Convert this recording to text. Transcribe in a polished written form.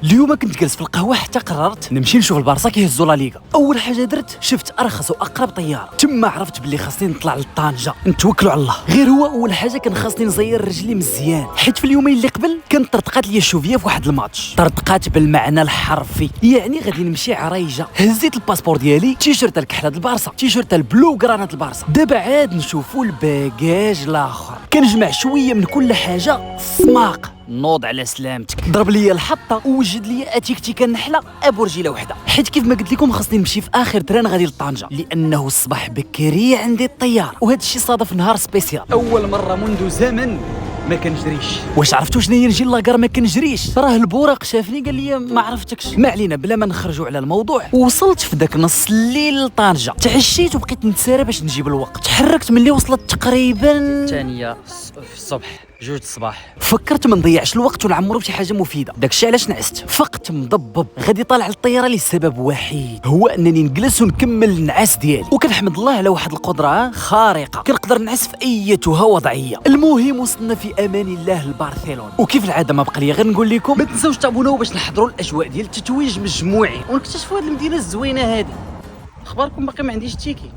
اليوم كنت جالس في القهوه حتى قررت نمشي نشوف البارسا كيهزوا لا ليغا. اول حاجه درت شفت ارخص واقرب طياره، تما عرفت باللي خاصني نطلع لطنجه نتوكلوا على الله. غير هو اول حاجه كان خاصني نزير رجلي مزيان، حيت في اليومين اللي قبل كانت طرطقات ليا الشوفيه في واحد الماتش، طرطقات بالمعنى الحرفي، يعني غادي نمشي عريجه. هزيت الباسبور ديالي، تيشيرت الكحله البارسا، تيشيرت البلو غرانات البارسا. دابا عاد نشوفوا الباكاج الاخر، كنجمع شويه من كل حاجه. سماق نوض على سلامتك. ضرب لي الحطه ووجد لي اتيكتيكه النحله ابو رجيله وحده، حيت كيف ما قلت لكم خاصني نمشي في اخر تران غادي لطنجه، لانه الصباح بكري عندي الطياره، وهذا الشيء صادف نهار سبيسيال. اول مره منذ زمن ما كنجريش. واش عرفتوا شنو هي نجي لاكار ما كنجريش؟ راه البوراق شافني قال لي ما عرفتكش. ما علينا، بلا ما نخرجوا على الموضوع، وصلت في ذاك نص الليل لطنجه، تعشيت وبقيت نتسارى باش نجيب الوقت. تحركت ملي وصلت تقريبا 8 في الصبح 2 الصباح. فكرت ما نضيعش الوقت ونعمرو بشي حاجه مفيده، داكشي علاش نعست. فقت مضبب غادي طالع للطياره لسبب وحيد، هو انني نجلس ونكمل النعاس ديالي، وكنحمد الله على واحد القدره خارقه، كنقدر نعس في ايتها وضعيه. المهم وصلنا في امان الله لبرشلونه، وكيف العاده ما بقى لي غير نقول لكم ما تنساوش تابوناو باش نحضروا الاجواء ديال التتويج مجموعي ونكتشفوا هذه المدينه الزوينه هذه. اخباركم؟ باقي ما عنديش تيكي.